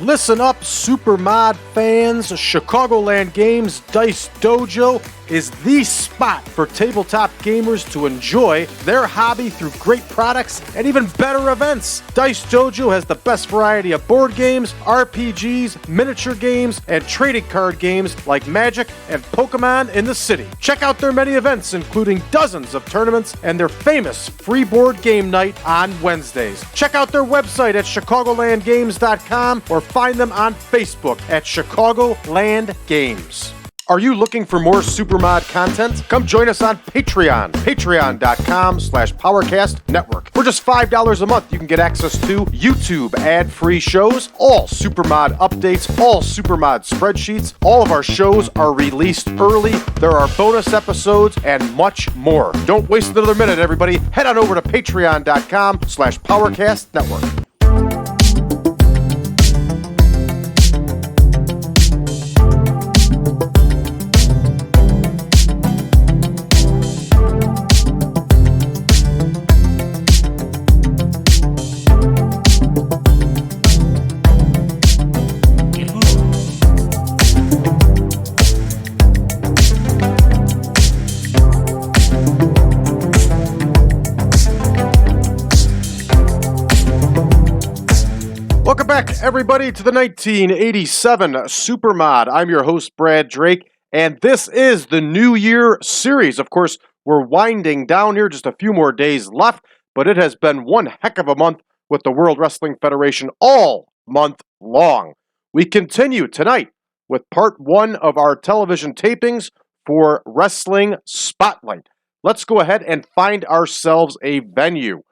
Listen up, Supermod fans. Chicagoland Games Dice Dojo is the spot for tabletop gamers to enjoy their hobby through great products and even better events. Dice Dojo has the best variety of board games, RPGs, miniature games, and trading card games like Magic and Pokemon in the city. Check out their many events, including dozens of tournaments and their famous free board game night on Wednesdays. Check out their website at chicagolandgames.com or find them on Facebook at Chicagoland Games. Are you looking for more Supermod content? Come join us on Patreon, patreon.com/PowerCast Network. For just $5 a month, you can get access to YouTube ad-free shows, all Supermod updates, all Supermod spreadsheets. All of our shows are released early. There are bonus episodes and much more. Don't waste another minute, everybody. Head on over to patreon.com/PowerCast Network. Welcome back, everybody, to the 1987 Supermod. I'm your host, Brad Drake, and this is the New Year series. Of course, we're winding down here, just a few more days left, but it has been one heck of a month with the World Wrestling Federation all month long. We continue tonight with part one of our television tapings for Wrestling Spotlight. Let's go ahead and find ourselves a venue.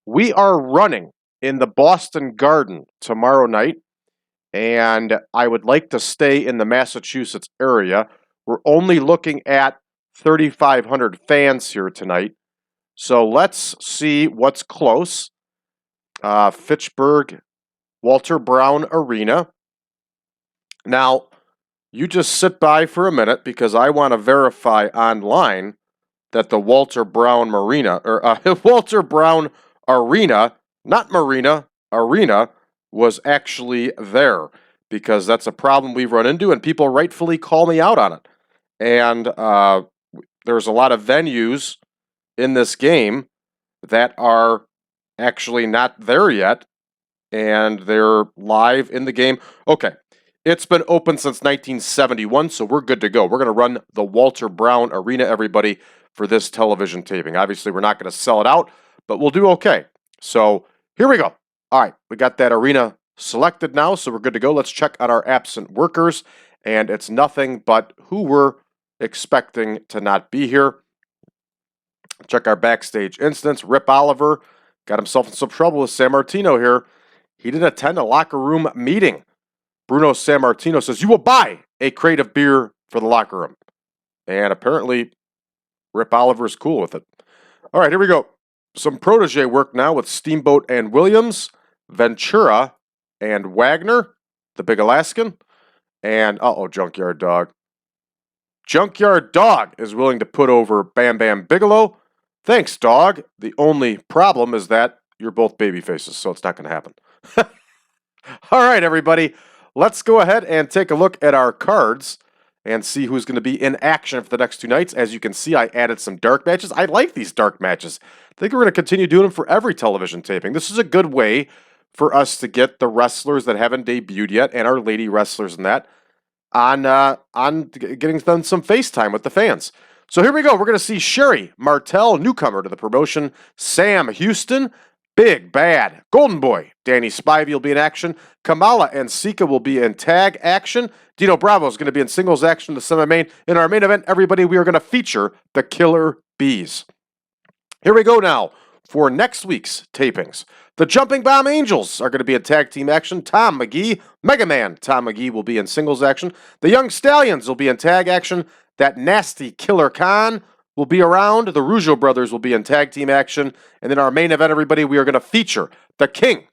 We are running in the Boston Garden tomorrow night, and I would like to stay in the Massachusetts area. We're only looking at 3,500 fans here tonight, so let's see what's close. Fitchburg, Walter Brown Arena. Now, you just sit by for a minute because I want to verify online that the Walter Brown Marina, Walter Brown Arena, not Marina, Arena, was actually there, because that's a problem we've run into, and people rightfully call me out on it. And there's a lot of venues in this game that are actually not there yet, and they're live in the game. Okay, it's been open since 1971, so we're good to go. We're going to run the Walter Brown Arena, everybody, for this television taping. Obviously, we're not going to sell it out, but we'll do okay. So here we go. All right, we got that arena selected now, so we're good to go. Let's check on our absent workers, and it's nothing but who we're expecting to not be here. Check our backstage instance. Rip Oliver got himself in some trouble with Sammartino here. He didn't attend a locker room meeting. Bruno Sammartino says, "You will buy a crate of beer for the locker room." And apparently, Rip Oliver is cool with it. All right, here we go. Some protege work now with Steamboat and Williams, Ventura and Wagner, the Big Alaskan, and, Junkyard Dog. Junkyard Dog is willing to put over Bam Bam Bigelow. Thanks, Dog. The only problem is that you're both baby faces, so it's not going to happen. All right, everybody, let's go ahead and take a look at our cards and see who's going to be in action for the next two nights. As you can see, I added some dark matches. I like these dark matches. I think we're going to continue doing them for every television taping. This is a good way for us to get the wrestlers that haven't debuted yet and our lady wrestlers and that on getting them some FaceTime with the fans. So here we go. We're going to see Sherri, Martel, newcomer to the promotion, Sam Houston, Big Bad Golden Boy, Danny Spivey will be in action, Kamala and Sika will be in tag action, Dino Bravo is going to be in singles action, the semi-main. In our main event, everybody, we are going to feature the Killer Bees. Here we go now for next week's tapings. The Jumping Bomb Angels are going to be in tag team action. Tom Magee, Mega Man Tom Magee will be in singles action. The Young Stallions will be in tag action. That nasty Killer Khan will be around. The Rougeau brothers will be in tag team action. And then our main event, everybody, we are going to feature the King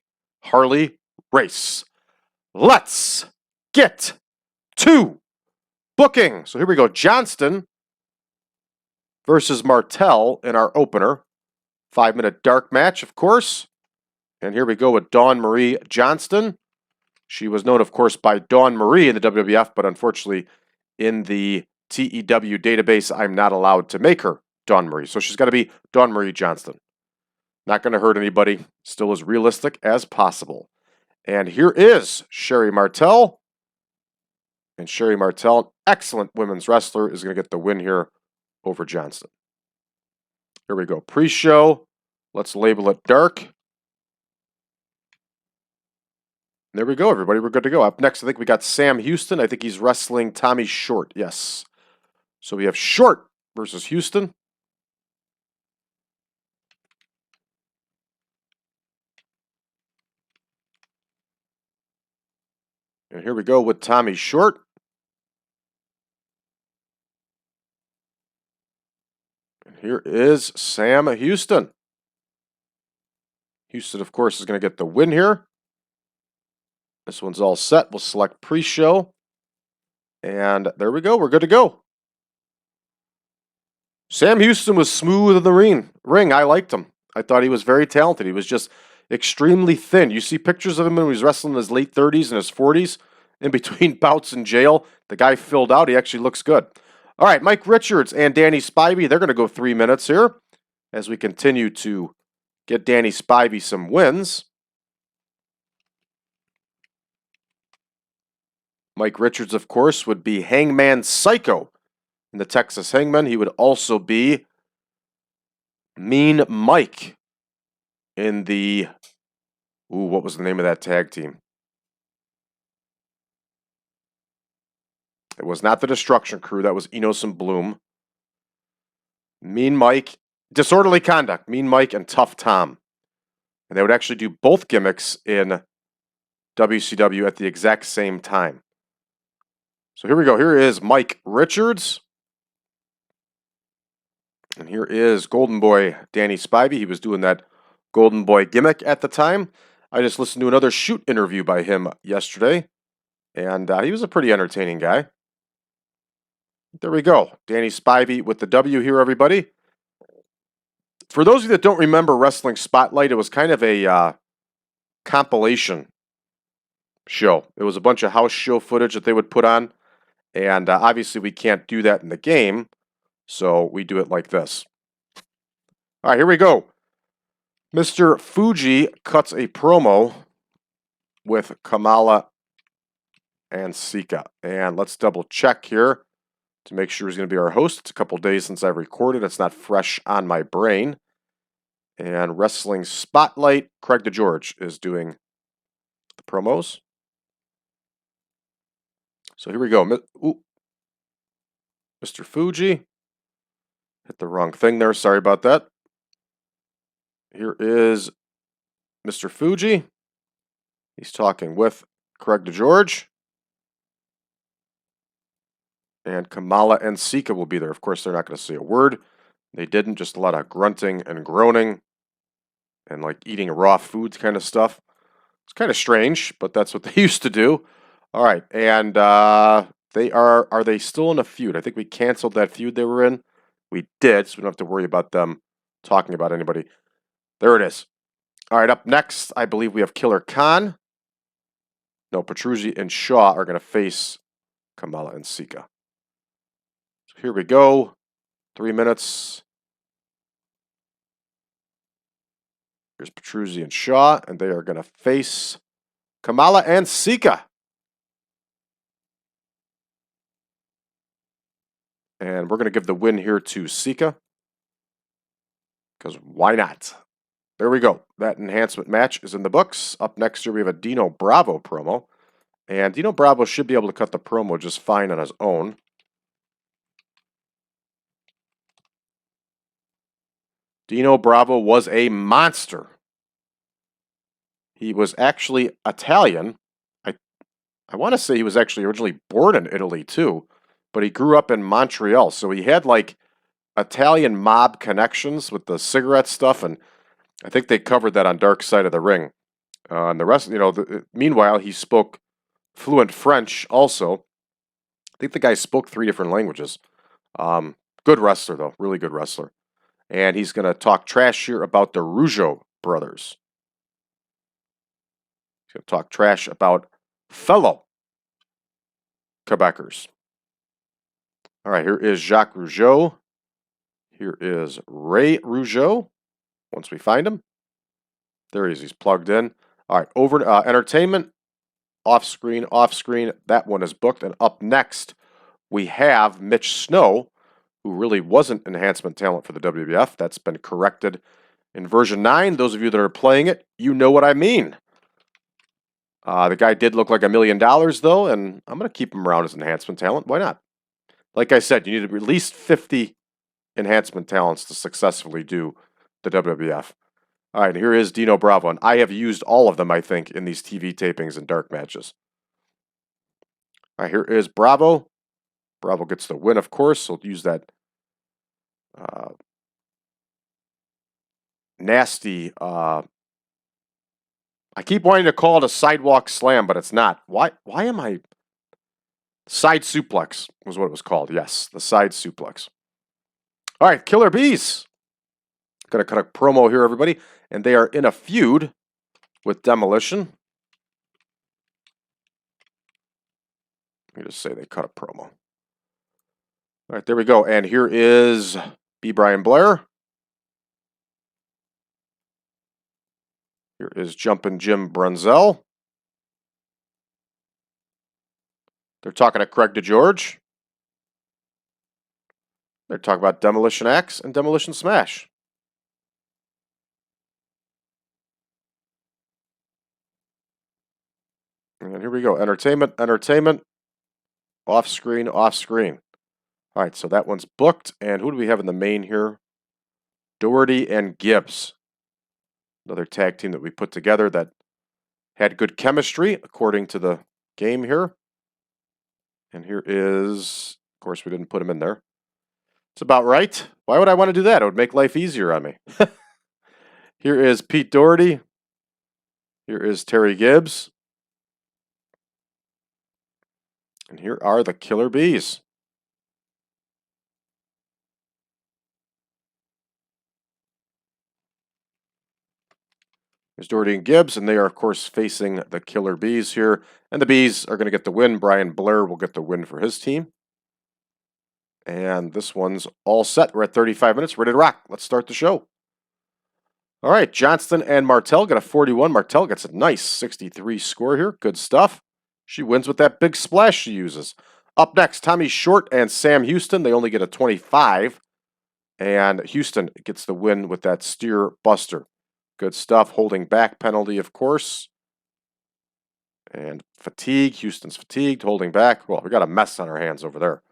Harley Race. Let's get to booking. So here we go. Johnston versus Martel in our opener. 5-minute dark match, of course. And here we go with Dawn Marie Johnston She was known, of course, by Dawn Marie in the WWF, but unfortunately, in the TEW database, I'm not allowed to make her Dawn Marie. So she's got to be Dawn Marie Johnston. Not going to hurt anybody. Still as realistic as possible. And here is Sherri Martel. And Sherri Martel, excellent women's wrestler, is going to get the win here over Johnston. Here we go. Pre-show. Let's label it dark. There we go, everybody. We're good to go. Up next, I think we got Sam Houston. I think he's wrestling Tommy Short. Yes. So we have Short versus Houston. And here we go with Tommy Short. And here is Sam Houston. Houston, of course, is going to get the win here. This one's all set. We'll select pre-show. And there we go. We're good to go. Sam Houston was smooth in the ring. I liked him. I thought he was very talented. He was just extremely thin. You see pictures of him when he was wrestling in his late 30s and his 40s. In between bouts in jail, the guy filled out. He actually looks good. All right, Mike Richards and Danny Spivey, they're going to go 3 minutes here as we continue to get Danny Spivey some wins. Mike Richards, of course, would be Hangman Psycho in the Texas Hangman. He would also be Mean Mike in the... what was the name of that tag team? It was not the Destruction Crew. That was Enos and Bloom. Mean Mike, Disorderly Conduct, Mean Mike, and Tough Tom. And they would actually do both gimmicks in WCW at the exact same time. So here we go. Here is Mike Richards. And here is Golden Boy Danny Spivey. He was doing that Golden Boy gimmick at the time. I just listened to another shoot interview by him yesterday. And he was a pretty entertaining guy. There we go. Danny Spivey with the W here, everybody. For those of you that don't remember Wrestling Spotlight, it was kind of a compilation show. It was a bunch of house show footage that they would put on. And obviously we can't do that in the game. So we do it like this. All right, here we go. Mr. Fuji cuts a promo with Kamala and Sika. And let's double check here to make sure he's going to be our host. It's a couple days since I recorded. It's not fresh on my brain. And Wrestling Spotlight, Craig DeGeorge is doing the promos. So here we go. Mr. Fuji. Hit the wrong thing there. Sorry about that. Here is Mr. Fuji. He's talking with Craig DeGeorge. And Kamala and Sika will be there. Of course, they're not going to say a word. They didn't. Just a lot of grunting and groaning and like eating raw foods kind of stuff. It's kind of strange, but that's what they used to do. All right. And they are they still in a feud? I think we canceled that feud they were in. We did, so we don't have to worry about them talking about anybody. There it is. All right, up next, I believe we have Killer Khan. No, Petruzzi and Shaw are going to face Kamala and Sika. So here we go. 3 minutes. Here's Petruzzi and Shaw, and they are going to face Kamala and Sika. And we're going to give the win here to Sika. Because why not? There we go. That enhancement match is in the books. Up next here we have a Dino Bravo promo. And Dino Bravo should be able to cut the promo just fine on his own. Dino Bravo was a monster. He was actually Italian. I want to say he was actually originally born in Italy too. But he grew up in Montreal. So he had like Italian mob connections with the cigarette stuff. And I think they covered that on Dark Side of the Ring. And the rest, meanwhile, he spoke fluent French also. I think the guy spoke 3 different languages. Good wrestler, though. Really good wrestler. And he's going to talk trash here about the Rougeau brothers. He's going to talk trash about fellow Quebecers. All right, here is Jacques Rougeau. Here is Ray Rougeau. Once we find him. There he is. He's plugged in. All right, over entertainment. Off screen, off screen. That one is booked. And up next, we have Mitch Snow, who really wasn't enhancement talent for the WWF. That's been corrected in version 9. Those of you that are playing it, you know what I mean. The guy did look like $1 million, though, and I'm going to keep him around as enhancement talent. Why not? Like I said, you need at least 50 enhancement talents to successfully do the WWF. All right, here is Dino Bravo, and I have used all of them, I think, in these TV tapings and dark matches. All right, here is Bravo. Bravo gets the win, of course, so we'll use that nasty... I keep wanting to call it a sidewalk slam, but it's not. Why am I... Side suplex was what it was called. Yes, the side suplex. All right, Killer Bees. Going to cut a promo here, everybody. And they are in a feud with Demolition. Let me just say they cut a promo. All right, there we go. And here is B. Brian Blair. Here is Jumpin' Jim Brunzell. They're talking to Craig DeGeorge. They're talking about Demolition Axe and Demolition Smash. And here we go. Entertainment, entertainment. Off screen, off screen. All right, so that one's booked. And who do we have in the main here? Doherty and Gibbs. Another tag team that we put together that had good chemistry, according to the game here. And here is, of course, we didn't put him in there. It's about right. Why would I want to do that? It would make life easier on me. Here is Pete Doherty. Here is Terry Gibbs. And here are the Killer Bees. There's Doherty and Gibbs, and they are, of course, facing the Killer Bees here. And the Bees are going to get the win. Brian Blair will get the win for his team. And this one's all set. We're at 35 minutes, ready to rock. Let's start the show. All right, Johnston and Martel got a 41. Martel gets a nice 63 score here. Good stuff. She wins with that big splash she uses. Up next, Tommy Short and Sam Houston. They only get a 25. And Houston gets the win with that steer buster. Good stuff. Holding back penalty, of course. And fatigue. Houston's fatigued. Holding back. Well, we got a mess on our hands over there.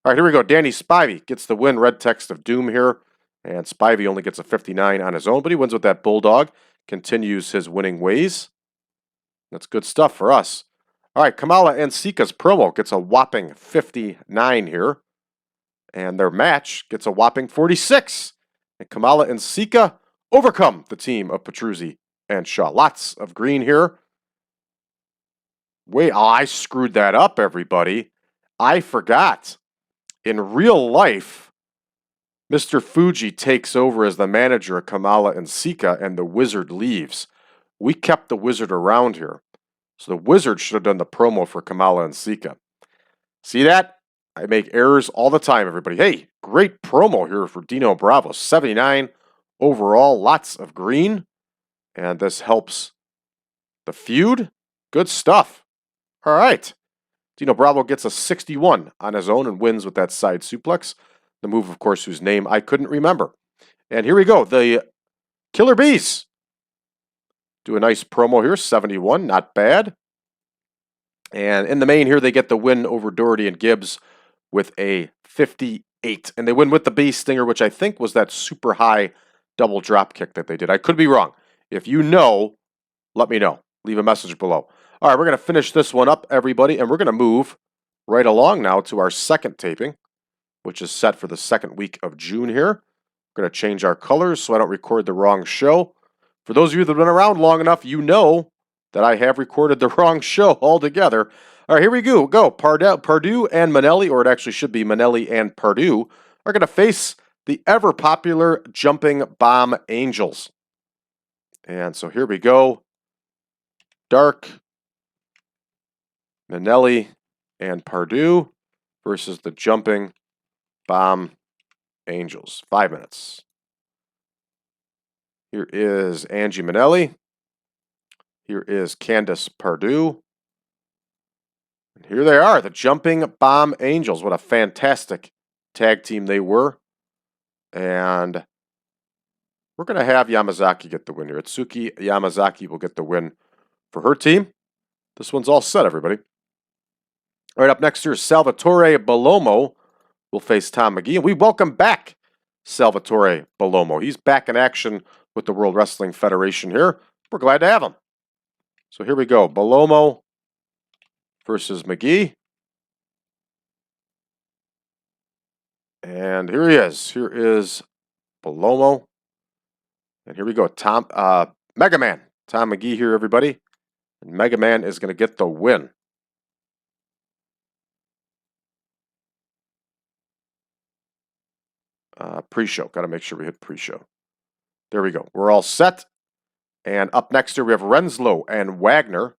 All right, here we go. Danny Spivey gets the win. Red text of doom here. And Spivey only gets a 59 on his own, but he wins with that Bulldog. Continues his winning ways. That's good stuff for us. All right, Kamala and Sika's promo gets a whopping 59 here. And their match gets a whopping 46. And Kamala and Sika overcome the team of Petruzzi and Shaw. Lots of green here. Wait, I screwed that up, everybody. I forgot. In real life, Mr. Fuji takes over as the manager of Kamala and Sika, and the Wizard leaves. We kept the Wizard around here. So the Wizard should have done the promo for Kamala and Sika. See that? I make errors all the time, everybody. Hey, great promo here for Dino Bravo. 79 overall, lots of green. And this helps the feud. Good stuff. All right. Dino Bravo gets a 61 on his own and wins with that side suplex. The move, of course, whose name I couldn't remember. And here we go. The Killer Bees do a nice promo here. 71, not bad. And in the main here, they get the win over Doherty and Gibbs with a 58. And they win with the Bee Stinger, which I think was that super high double drop kick that they did. I could be wrong. If you know, let me know. Leave a message below. All right, we're going to finish this one up, everybody, and we're going to move right along now to our second taping, which is set for the second week of June here. We're going to change our colors so I don't record the wrong show. For those of you that have been around long enough, you know that I have recorded the wrong show altogether. All right, here we go. Pardue and Minelli, or it actually should be Minelli and Pardue, are going to face the ever-popular Jumping Bomb Angels. And so here we go. Dark Minelli and Pardue versus the Jumping Bomb Angels. 5 minutes. Here is Angie Minelli. Here is Candice Pardue. And here they are, the Jumping Bomb Angels. What a fantastic tag team they were. And we're going to have Yamazaki get the win here. Itsuki Yamazaki will get the win for her team. This one's all set, everybody. All right, up next here is Salvatore Bellomo will face Tom Magee. And we welcome back Salvatore Bellomo. He's back in action with the World Wrestling Federation here. We're glad to have him. So here we go. Bellomo versus Magee. And here he is. Here is Bellomo. And here we go. Mega Man. Tom Magee here, everybody. And Mega Man is going to get the win. Pre-show. Got to make sure we hit pre-show. There we go. We're all set. And up next here we have Renslow and Wagner,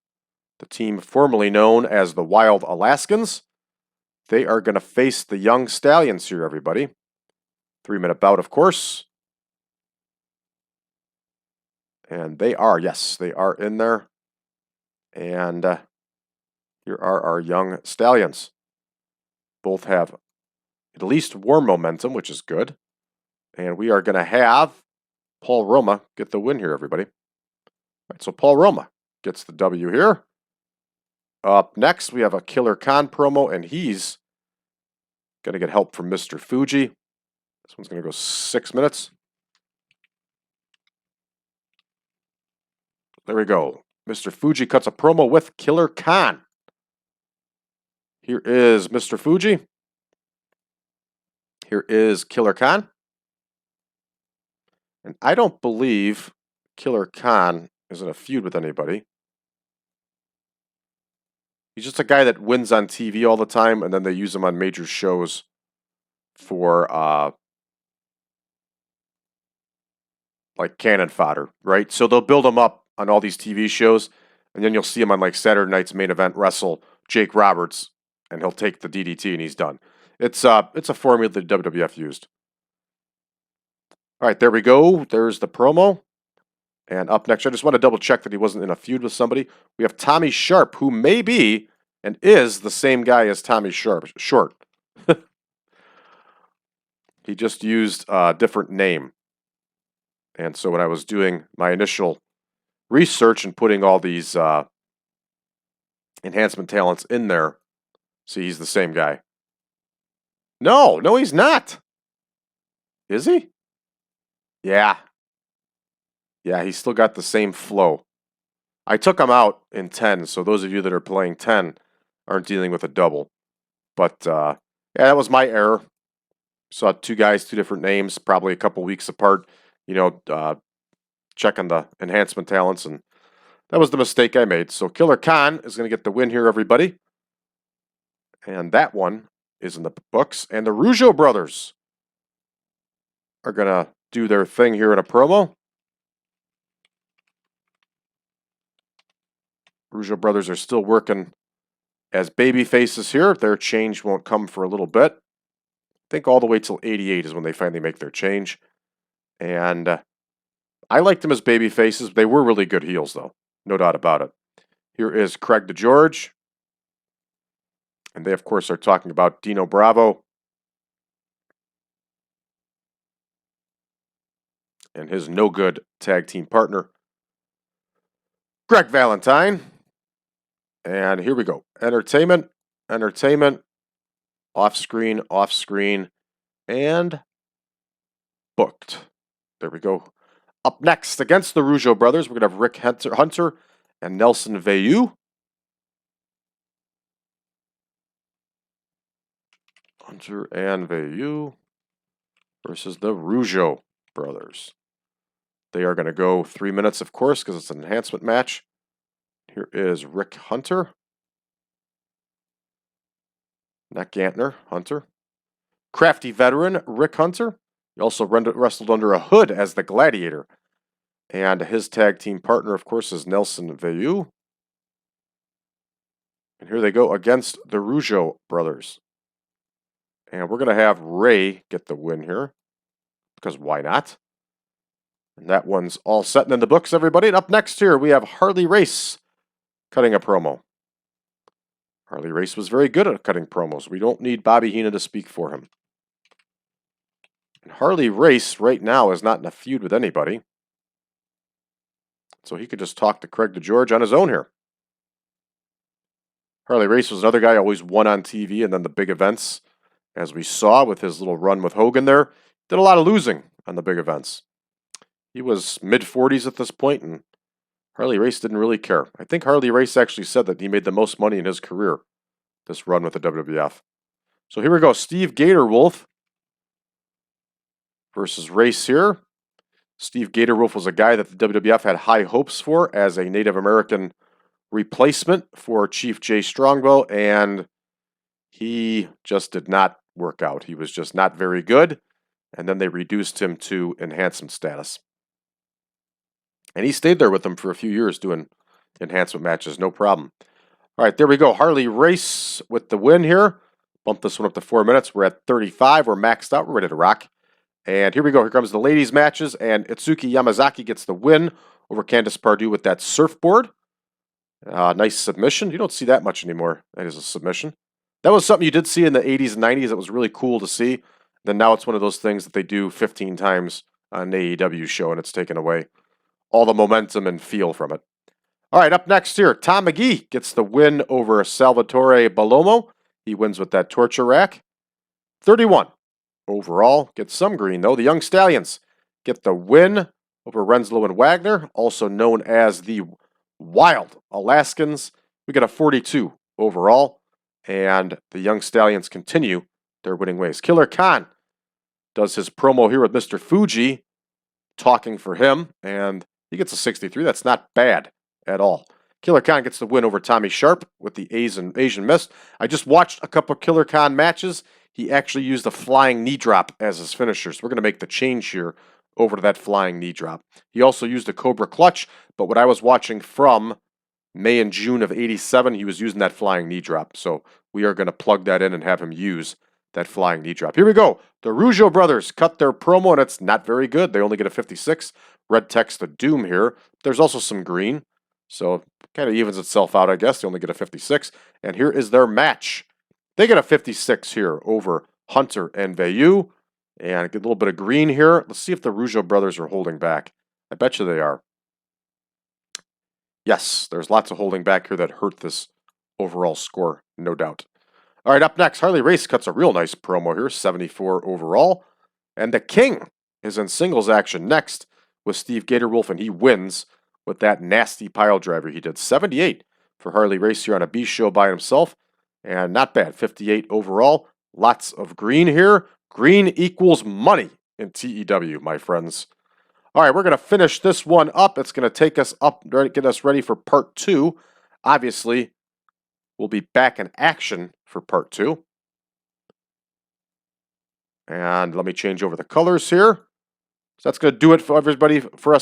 the team formerly known as the Wild Alaskans. They are going to face the Young Stallions here, everybody. 3-minute bout, of course. And they are, yes, they are in there. And here are our Young Stallions. Both have at least warm momentum, which is good. And we are going to have Paul Roma get the win here, everybody. All right, so Paul Roma gets the W here. Up next, we have a Killer Khan promo, and he's going to get help from Mr. Fuji. This one's going to go 6 minutes. There we go. Mr. Fuji cuts a promo with Killer Khan. Here is Mr. Fuji. Here is Killer Khan. And I don't believe Killer Khan is in a feud with anybody. He's just a guy that wins on TV all the time, and then they use him on major shows for like cannon fodder, right? So they'll build him up on all these TV shows, and then you'll see him on like Saturday Night's Main Event wrestle Jake Roberts, and he'll take the DDT and he's done. It's a formula that WWF used. All right, there we go. There's the promo. And up next, I just want to double check that he wasn't in a feud with somebody. We have Tommy Sharp, who may be and is the same guy as Tommy Short. He just used a different name. And so when I was doing my initial research and putting all these enhancement talents in there, see, he's the same guy. No, he's not. Is he? Yeah. Yeah, he's still got the same flow. I took him out in 10, so those of you that are playing 10 aren't dealing with a double. But, yeah, that was my error. Saw two guys, two different names, probably a couple weeks apart, checking the enhancement talents, and that was the mistake I made. So Killer Khan is going to get the win here, everybody. And that one is in the books. And the Rougeau brothers are going to do their thing here in a promo. Rougeau brothers are still working as baby faces here. Their change won't come for a little bit. I think all the way till 88 is when they finally make their change. And I liked them as baby faces. They were really good heels, though. No doubt about it. Here is Craig DeGeorge. And they, of course, are talking about Dino Bravo and his no-good tag team partner, Greg Valentine. And here we go. Entertainment, off-screen, and booked. There we go. Up next, against the Rougeau brothers, we're going to have Rick Hunter and Nelson Veilleux. Hunter and Veilleux versus the Rougeau brothers. They are going to go 3 minutes, of course, because it's an enhancement match. Here is Rick Hunter. Not Gantner, Hunter. Crafty veteran, Rick Hunter. He also wrestled under a hood as the Gladiator. And his tag team partner, of course, is Nelson Veilleux. And here they go against the Rougeau brothers. And we're going to have Ray get the win here, because why not? And that one's all set in the books, everybody. And up next here, we have Harley Race cutting a promo. Harley Race was very good at cutting promos. We don't need Bobby Heenan to speak for him. And Harley Race right now is not in a feud with anybody. So he could just talk to Craig DeGeorge on his own here. Harley Race was another guy always won on TV and then the big events. As we saw with his little run with Hogan there, did a lot of losing on the big events. He was mid-40s at this point, and Harley Race didn't really care. I think Harley Race actually said that he made the most money in his career, this run with the WWF. So here we go, Steve Gatorwolf versus Race here. Steve Gatorwolf was a guy that the WWF had high hopes for as a Native American replacement for Chief Jay Strongbow, and he just did not work out. He was just not very good, and then they reduced him to enhancement status. And he stayed there with them for a few years doing enhancement matches, no problem. All right, there we go. Harley Race with the win here. Bump this one up to 4 minutes. We're at 35. We're maxed out. We're ready to rock. And here we go. Here comes the ladies' matches. And Itsuki Yamazaki gets the win over Candice Pardue with that surfboard. Nice submission. You don't see that much anymore. That is a submission. That was something you did see in the 80s and 90s. It was really cool to see. Then now it's one of those things that they do 15 times on an AEW show, and it's taken away all the momentum and feel from it. All right, up next here, Tom Magee gets the win over Salvatore Bellomo. He wins with that torture rack. 31 overall. Gets some green, though. The Young Stallions get the win over Renslow and Wagner, also known as the Wild Alaskans. We get a 42 overall, and the Young Stallions continue their winning ways. Killer Khan does his promo here with Mr. Fuji, talking for him, and he gets a 63. That's not bad at all. Killer Khan gets the win over Tommy Sharp with the Asian Mist. I just watched a couple of Killer Khan matches. He actually used a flying knee drop as his finisher. So we're going to make the change here over to that flying knee drop. He also used a Cobra Clutch, but what I was watching from May and June of 87, he was using that flying knee drop. So we are going to plug that in and have him use that flying knee drop. Here we go. The Rougeau brothers cut their promo, and it's not very good. They only get a 56. Red text the Doom here. There's also some green, so it kind of evens itself out, I guess. They only get a 56. And here is their match. They get a 56 here over Hunter and Veilleux. And get a little bit of green here. Let's see if the Rougeau brothers are holding back. I bet you they are. Yes, there's lots of holding back here that hurt this overall score, no doubt. All right, up next, Harley Race cuts a real nice promo here, 74 overall. And the King is in singles action next with Steve Gatorwolf, and he wins with that nasty pile driver he did. 78 for Harley Race here on a B show by himself. And not bad, 58 overall. Lots of green here. Green equals money in TEW, my friends. All right, we're going to finish this one up. It's going to take us up, get us ready for part 2. Obviously, we'll be back in action for part 2. And let me change over the colors here. So that's going to do it for everybody, for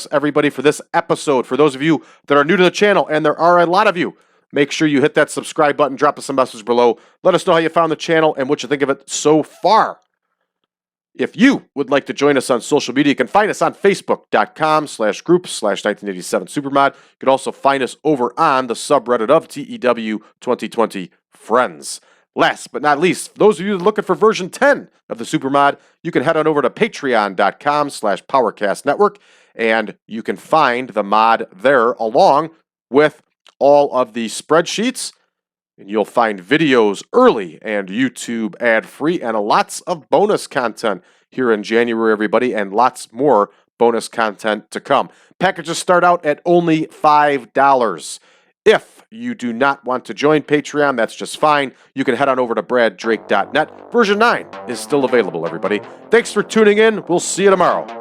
this episode. For those of you that are new to the channel, and there are a lot of you, make sure you hit that subscribe button, drop us a message below. Let us know how you found the channel and what you think of it so far. If you would like to join us on social media, you can find us on facebook.com/group/1987supermod. You can also find us over on the subreddit of TEW 2020 Friends. Last but not least, those of you looking for version 10 of the Supermod, you can head on over to patreon.com/PowerCastNetwork, and you can find the mod there along with all of the spreadsheets. And you'll find videos early and YouTube ad-free and lots of bonus content here in January, everybody, and lots more bonus content to come. Packages start out at only $5. If you do not want to join Patreon, that's just fine. You can head on over to braddrake.net. Version 9 is still available, everybody. Thanks for tuning in. We'll see you tomorrow.